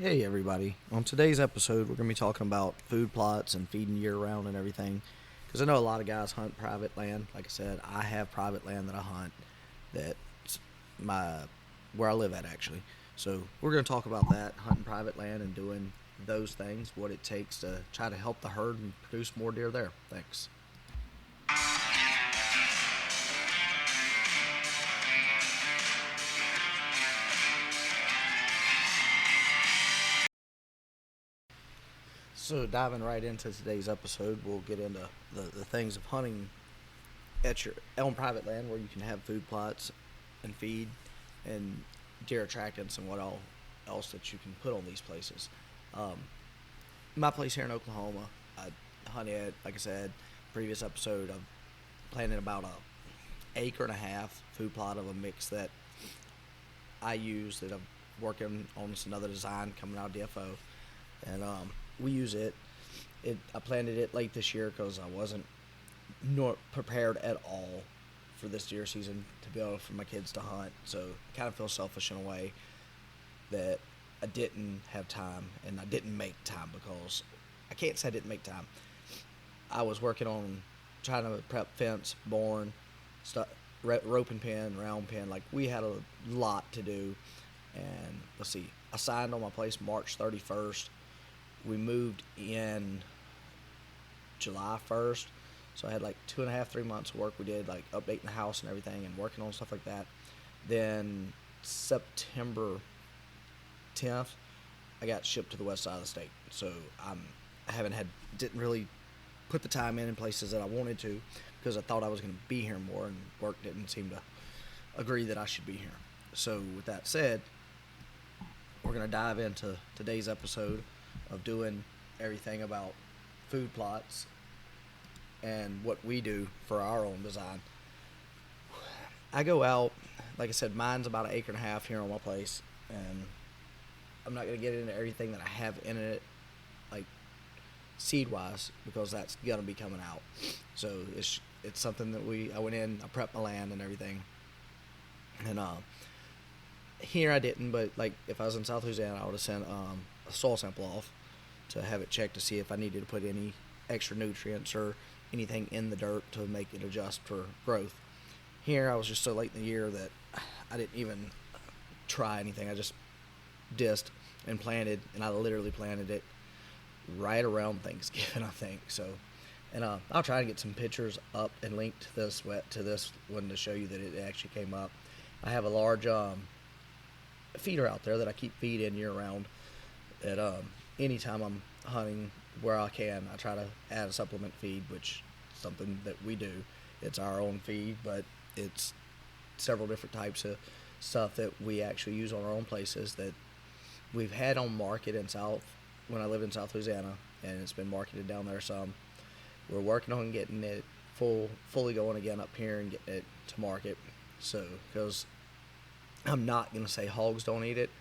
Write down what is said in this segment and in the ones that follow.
Hey everybody. On today's episode, we're going to be talking about food plots and feeding year round and everything. Because I know a lot of guys hunt private land. Like I said, I have private land that I hunt that's my where I live at actually. So we're going to talk about that, hunting private land and doing those things, what it takes to try to help the herd and produce more deer there. Thanks. So diving right into today's episode, we'll get into the things of hunting at your on private land where you can have food plots and feed and deer attractants and what all else that you can put on these places. Um, my place here in Oklahoma, I hunt it. Like I said, previous episode, I've planted about a acre and a half food plot of a mix that I use that I'm working on another design coming out of DFO, and we use it. I planted it late this year because I wasn't not prepared at all for this deer season to be able for my kids to hunt. So I kind of feel selfish in a way that I didn't have time and I didn't make time because I can't say I didn't make time. I was working on trying to prep fence, bourne, stuff, rope and pin, round pin. Like we had a lot to do. And let's see, I signed on my place March 31st. We moved in July 1st. So I had like 2.5, 3 months of work. We did like updating the house and everything and working on stuff like that. Then September 10th, I got shipped to the west side of the state. So didn't really put the time in places that I wanted to because I thought I was going to be here more and work didn't seem to agree that I should be here. So with that said, we're going to dive into today's episode of doing everything about food plots and what we do for our own design. I go out, like I said, mine's about an acre and a half here on my place, and I'm not going to get into everything that I have in it, like seed-wise, because that's going to be coming out. So it's something that I went in, I prepped my land and everything, and here I didn't, but like if I was in South Louisiana, I would have sent a soil sample off to have it checked to see if I needed to put any extra nutrients or anything in the dirt to make it adjust for growth. Here I was just so late in the year that I didn't even try anything. I just dissed and planted, and I literally planted it right around Thanksgiving, I think. So, and I'll try to get some pictures up and linked to this one to show you that it actually came up. I have a large feeder out there that I keep feeding year round. At anytime I'm hunting where I can, I try to add a supplement feed, which is something that we do. It's our own feed, but it's several different types of stuff that we actually use on our own places that we've had on market when I lived in South Louisiana, and it's been marketed down there some. We're working on getting it fully going again up here and getting it to market. So, because I'm not going to say hogs don't eat it,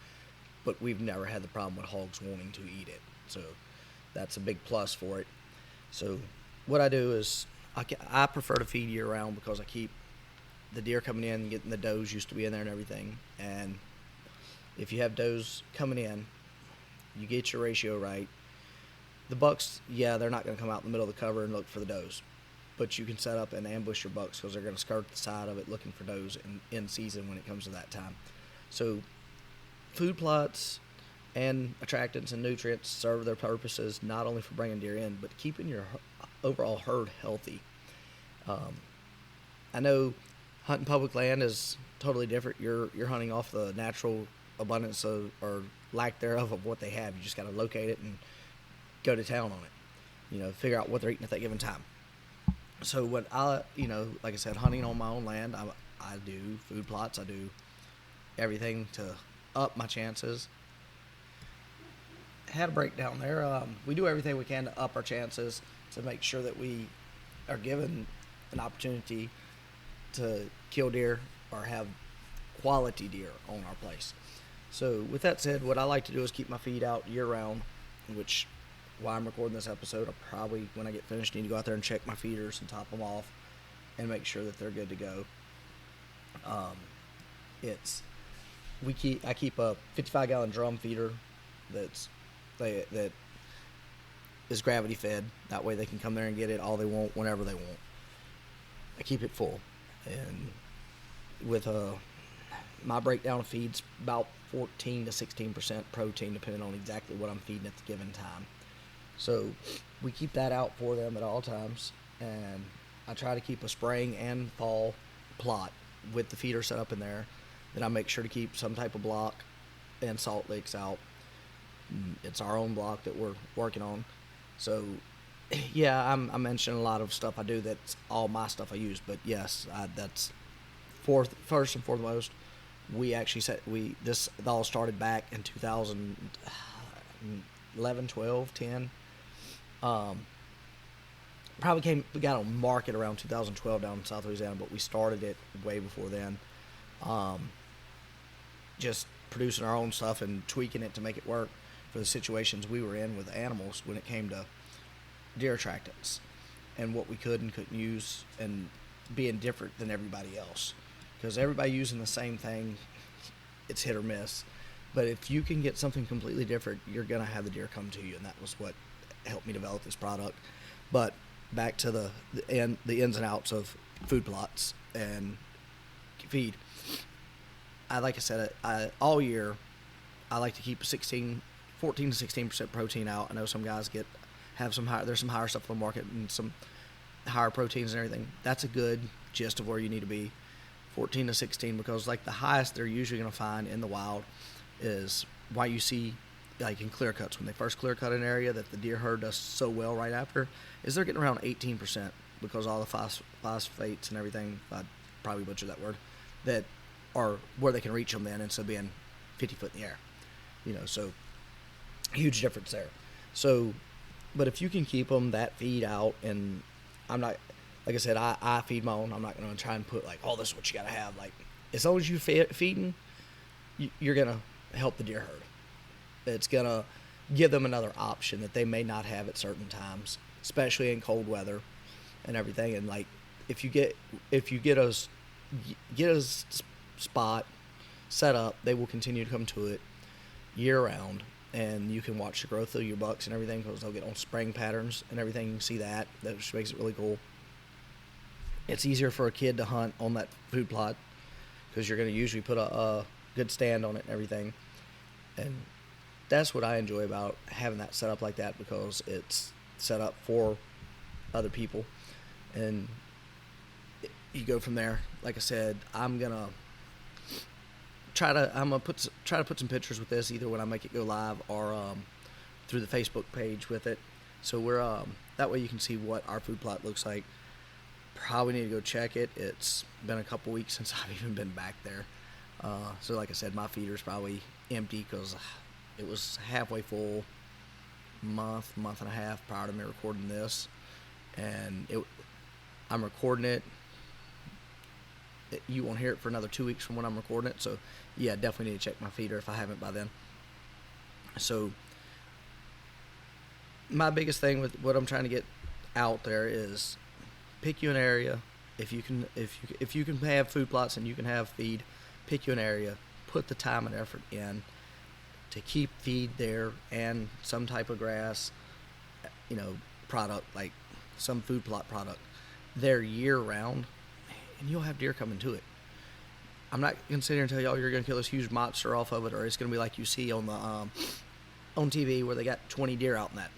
but we've never had the problem with hogs wanting to eat it. So that's a big plus for it. So what I do is I prefer to feed year round because I keep the deer coming in, getting the does used to be in there and everything. And if you have does coming in, you get your ratio right. The bucks, yeah, they're not going to come out in the middle of the cover and look for the does. But you can set up and ambush your bucks because they're going to skirt the side of it looking for does in season when it comes to that time. So food plots and attractants and nutrients serve their purposes not only for bringing deer in, but keeping your overall herd healthy. I know hunting public land is totally different. You're hunting off the natural abundance of, or lack thereof of what they have. You just got to locate it and go to town on it. Figure out what they're eating at that given time. So what like I said, hunting on my own land, I do food plots. I do everything to up my chances. Had a breakdown there. We do everything we can to up our chances to make sure that we are given an opportunity to kill deer or have quality deer on our place. So with that said, what I like to do is keep my feed out year round, which while I'm recording this episode, I'll probably, when I get finished, need to go out there and check my feeders and top them off and make sure that they're good to go. I keep a 55-gallon drum feeder that is gravity fed. That way they can come there and get it all they want whenever they want. I keep it full, and with my breakdown of feeds about 14 to 16% protein, depending on exactly what I'm feeding at the given time. So we keep that out for them at all times, and I try to keep a spring and fall plot with the feeder set up in there. Then I make sure to keep some type of block and salt licks out. It's our own block that we're working on. So yeah, I'm mentioning a lot of stuff I do that's all my stuff I use, but yes, that's first and foremost. We actually this all started back in 2011, 12, 10. We got on market around 2012 down in South Louisiana, but we started it way before then. Just producing our own stuff and tweaking it to make it work for the situations we were in with animals when it came to deer attractants and what we could and couldn't use, and being different than everybody else. Because everybody using the same thing, it's hit or miss. But if you can get something completely different, you're going to have the deer come to you, and that was what helped me develop this product. But back to the ins and outs of food plots and feed. Like I said, all year, I like to keep 14 to 16% protein out. I know some guys there's some higher stuff on the market and some higher proteins and everything. That's a good gist of where you need to be, 14 to 16, because like the highest they're usually going to find in the wild is why you see like in clear cuts, when they first clear cut an area that the deer herd does so well right after, is they're getting around 18%, because all the phosphates and everything, I'd probably butcher that word, that are where they can reach them then instead of being 50 foot in the air. So huge difference there. So, but if you can keep them that feed out, and I'm not, like I said, I feed my own. I'm not going to try and put like, oh, this is what you got to have. Like, as long as you feeding, you're going to help the deer herd. It's going to give them another option that they may not have at certain times, especially in cold weather and everything. And like, if you get a spot set up, they will continue to come to it year round, and you can watch the growth of your bucks and everything, because they'll get on spring patterns and everything. You can see that which makes it really cool. It's easier for a kid to hunt on that food plot, because you're going to usually put a good stand on it and everything. And that's what I enjoy about having that set up like that, because it's set up for other people, and you go from there. Like I said, I'm gonna try to put some pictures with this, either when I make it go live or through the Facebook page with it. So we're that way you can see what our food plot looks like. Probably need to go check it. It's been a couple weeks since I've even been back there. So like I said, my feeder's probably empty, because it was halfway full month and a half prior to me recording this, and I'm recording it. You won't hear it for another 2 weeks from when I'm recording it. So yeah, definitely need to check my feeder if I haven't by then. So my biggest thing with what I'm trying to get out there is pick you an area. If you can have food plots and you can have feed, pick you an area, put the time and effort in to keep feed there and some type of grass, product, like some food plot product there year round, and you'll have deer coming to it. I'm not going to sit here and tell y'all you're going to kill this huge monster off of it, or it's going to be like you see on the on TV where they got 20 deer out in that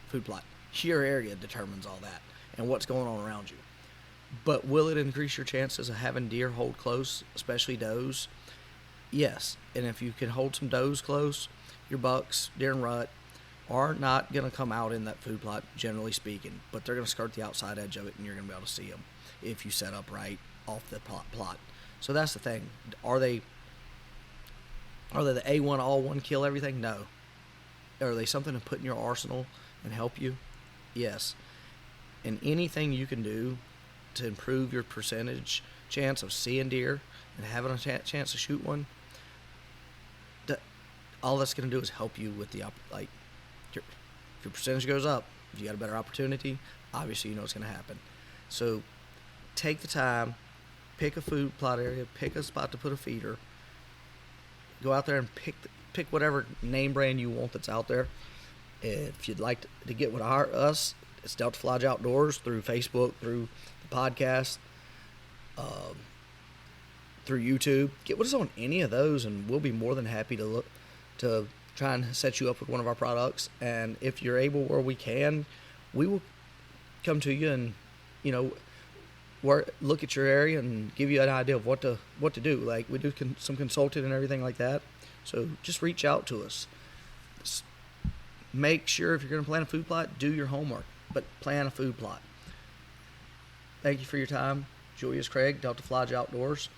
food plot. Your area determines all that and what's going on around you. But will it increase your chances of having deer hold close, especially does? Yes. And if you can hold some does close, your bucks, deer and rut, are not going to come out in that food plot, generally speaking, but they're going to skirt the outside edge of it, and you're going to be able to see them if you set up right off the plot. So that's the thing. Are they the A1 all one kill everything? No. Are they something to put in your arsenal and help you? Yes. And anything you can do to improve your percentage chance of seeing deer and having a chance to shoot one, all that's going to do is help you with the if your percentage goes up, if you got a better opportunity, obviously you know what's going to happen. So take the time, pick a food plot area, pick a spot to put a feeder, go out there and pick whatever name brand you want that's out there. If you'd like to get with us, it's Delta Fly Outdoors through Facebook, through the podcast, through YouTube. Get with us on any of those, and we'll be more than happy to try and set you up with one of our products. And if you're able, where we can, we will come to you and, look at your area and give you an idea of what to do. Like, we do some consulting and everything like that. So just reach out to us. Make sure if you're going to plan a food plot, do your homework, but plan a food plot. Thank you for your time. Julius Craig, Delta Fly Outdoors.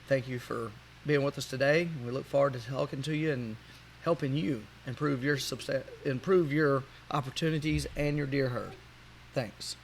Thank you for being with us today. We look forward to talking to you and helping you improve your opportunities and your deer herd. Thanks.